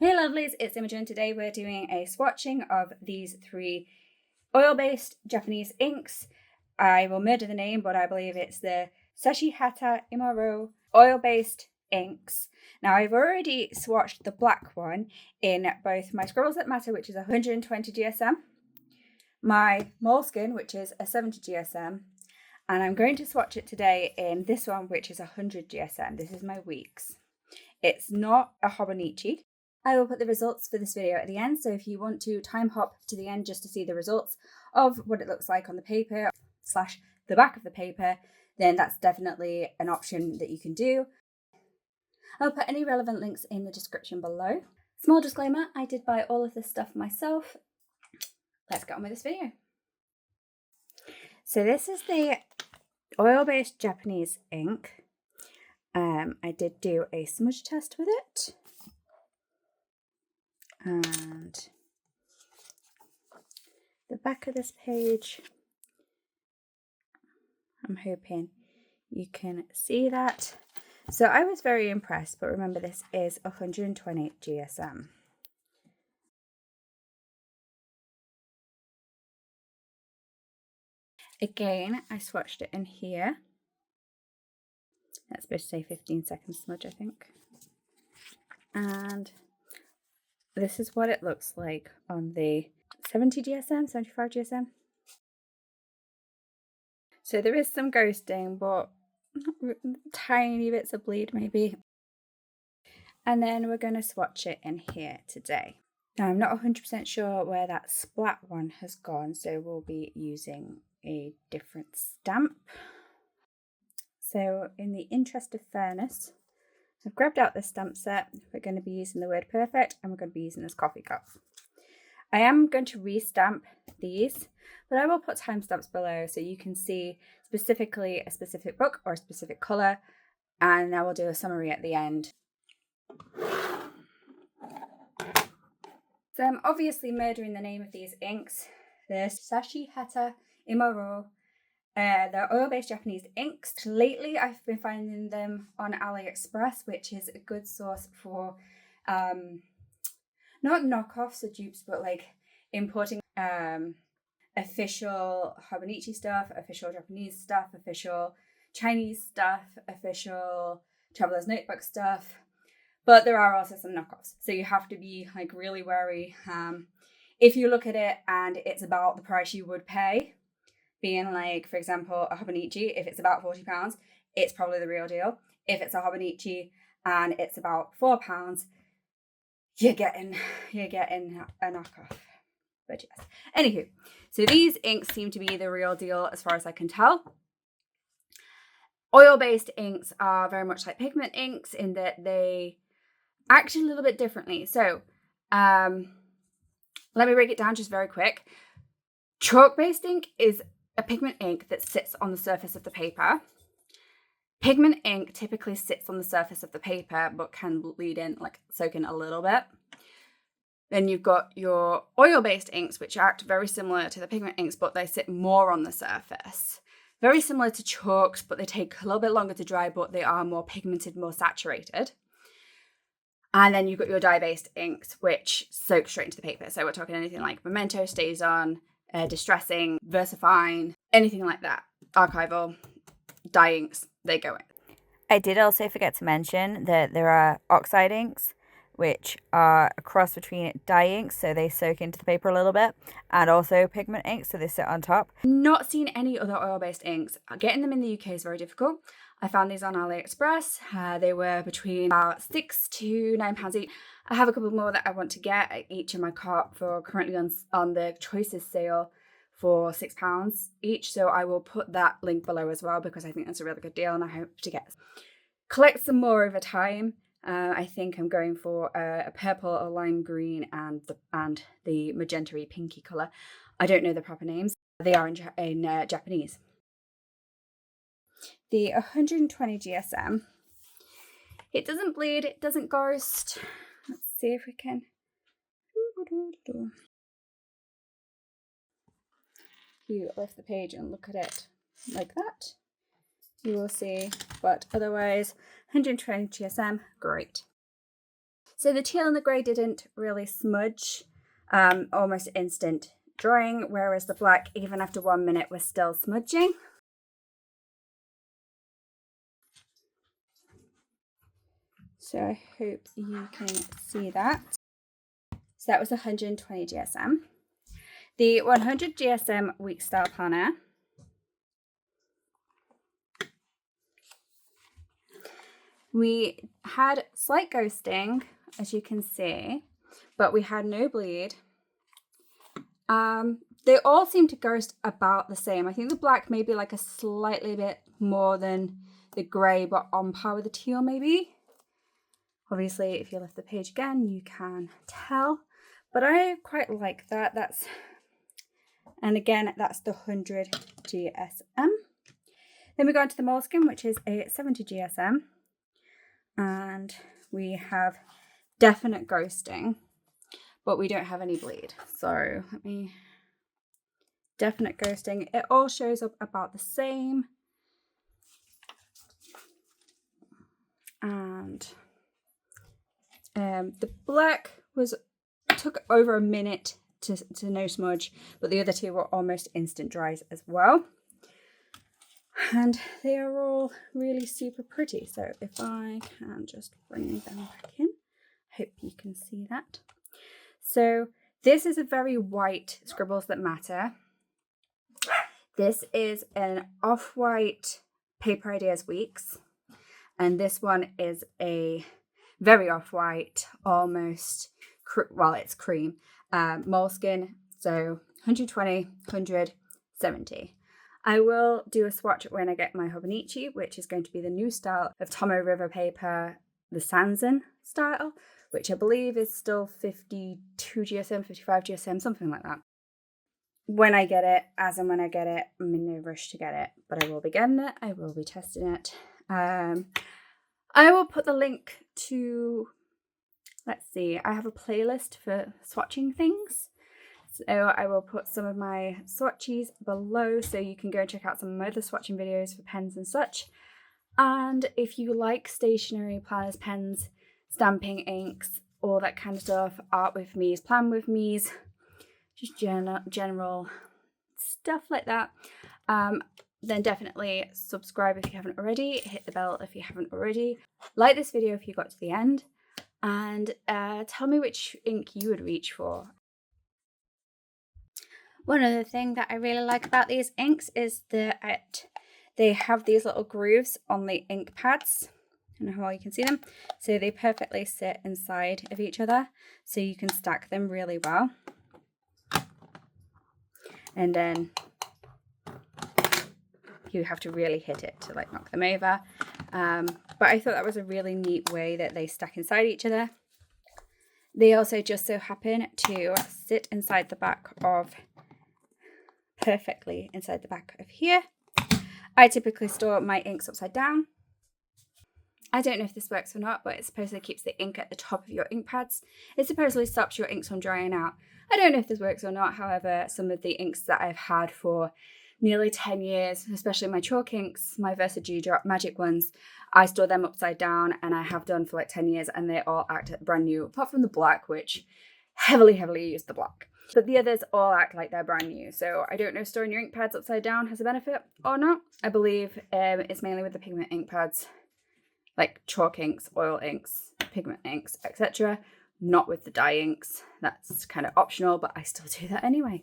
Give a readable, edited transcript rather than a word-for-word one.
Hey lovelies, it's Imogen. Today we're doing a swatching of these 3 oil-based Japanese inks. I will murder the name, but I believe it's the Shachihata Iromoyo oil-based inks. Now I've already swatched the black one in both my Scribbles That Matter, which is 120 GSM, my Moleskine, which is a 70 GSM, and I'm going to swatch it today in this one, which is 100 GSM. This is my Weeks. It's not a Hobonichi. I will put the results for this video at the end, so if you want to time hop to the end just to see the results of what it looks like on the paper / the back of the paper, then that's definitely an option that you can do. I'll put any relevant links in the description below. Small disclaimer, I did buy all of this stuff myself. Let's get on with this video. So this is the oil-based Japanese ink. I did do a smudge test with it. And the back of this page, I'm hoping you can see that. So I was very impressed, but remember this is 120 GSM. Again, I swatched it in here. That's supposed to say 15-second smudge, I think. And this is what it looks like on the 70 GSM, 75 GSM. So there is some ghosting, but tiny bits of bleed maybe. And then we're going to swatch it in here today. Now I'm not 100% sure where that splat one has gone, so we'll be using a different stamp. So in the interest of fairness, I've grabbed out this stamp set. We're going to be using the word perfect, and we're going to be using this coffee cup. I am going to restamp these, but I will put timestamps below so you can see specifically a specific book or a specific colour, and I will do a summary at the end. So I'm obviously murdering the name of these inks. The Shachihata Iromoyo. They're oil-based Japanese inks. Lately, I've been finding them on AliExpress, which is a good source for not knockoffs or dupes, but like importing official Hobonichi stuff, official Japanese stuff, official Chinese stuff, official Traveler's Notebook stuff. But there are also some knockoffs, so you have to be like really wary. If you look at it and it's about the price you would pay, being like, for example, a Hobonichi, if it's about £40, it's probably the real deal. If it's a Hobonichi and it's about £4, you're getting a knockoff. But yes. Anywho, so these inks seem to be the real deal as far as I can tell. Oil-based inks are very much like pigment inks in that they act a little bit differently. So let me break it down just very quick. Chalk-based ink is a pigment ink that sits on the surface of the paper. Pigment ink typically sits on the surface of the paper but can bleed in, like soak in a little bit. Then you've got your oil-based inks, which act very similar to the pigment inks, but they sit more on the surface. Very similar to chalks, but they take a little bit longer to dry, but they are more pigmented, more saturated. And then you've got your dye-based inks, which soak straight into the paper. So we're talking anything like Memento, Stays On, Distressing, Versifying, anything like that. Archival, dye inks, they go in. I did also forget to mention that there are oxide inks, which are a cross between dye inks, so they soak into the paper a little bit, and also pigment inks, so they sit on top. Not seen any other oil-based inks. Getting them in the UK is very difficult. I found these on AliExpress. They were between about £6 to £9 each. I have a couple more that I want to get each in my cart for currently on the Choices sale for £6 each. So I will put that link below as well because I think that's a really good deal and I hope to collect some more over time. I think I'm going for a purple, a lime green, and the magenta-y pinky colour. I don't know the proper names. They are in Japanese. The 120 GSM. It doesn't bleed, it doesn't ghost. Let's see if we can. You lift the page and look at it like that. You will see, but otherwise, 120 GSM, great. So the teal and the grey didn't really smudge, almost instant drying, whereas the black, even after 1 minute, was still smudging. So I hope you can see that. So that was 120 GSM. The 100 GSM week style planner. We had slight ghosting, as you can see, but we had no bleed. They all seem to ghost about the same. I think the black may be like a slightly bit more than the grey, but on par with the teal maybe. Obviously, if you lift the page again, you can tell. But I quite like that. And again, that's the 100 GSM. Then we go on to the Moleskine, which is a 70 GSM. And we have definite ghosting, but we don't have any bleed. So let me... Definite ghosting. It all shows up about the same. And the black took over a minute to no smudge, but the other two were almost instant dries as well. And they are all really super pretty. So if I can just bring them back in, I hope you can see that. So this is a very white Scribbles That Matter. This is an off-white Paper Ideas Weeks. And this one is a very off-white, almost, it's cream, Moleskine. So 120, 100, 70. I will do a swatch when I get my Hobonichi, which is going to be the new style of Tomoe River paper, the Sanzen style, which I believe is still 52 GSM, 55 GSM, something like that. When I get it, as and when I get it, I'm in no rush to get it, but I will be getting it. I will be testing it. I will put the link to, let's see, I have a playlist for swatching things. So I will put some of my swatches below so you can go and check out some of my other swatching videos for pens and such. And if you like stationery, planners, pens, stamping, inks, all that kind of stuff, art with me's, plan with me's, just general stuff like that, then definitely subscribe if you haven't already, hit the bell if you haven't already, like this video if you got to the end, and tell me which ink you would reach for. One other thing that I really like about these inks is that they have these little grooves on the ink pads. I don't know how well you can see them. So they perfectly sit inside of each other, so you can stack them really well. And then you have to really hit it to like knock them over. But I thought that was a really neat way that they stack inside each other. They also just so happen to sit inside the back of, perfectly inside the back of here. I typically store my inks upside down. I don't know if this works or not, but it supposedly keeps the ink at the top of your ink pads. It supposedly stops your inks from drying out. I don't know if this works or not. However, some of the inks that I've had for nearly 10 years, especially my chalk inks, my Versa G-Drop Magic ones, I store them upside down, and I have done for like 10 years, and they all act brand new, apart from the black, which heavily use the black. But the others all act like they're brand new. So I don't know if storing your ink pads upside down has a benefit or not. I believe it's mainly with the pigment ink pads, like chalk inks, oil inks, pigment inks, etc. Not with the dye inks. That's kind of optional, but I still do that anyway.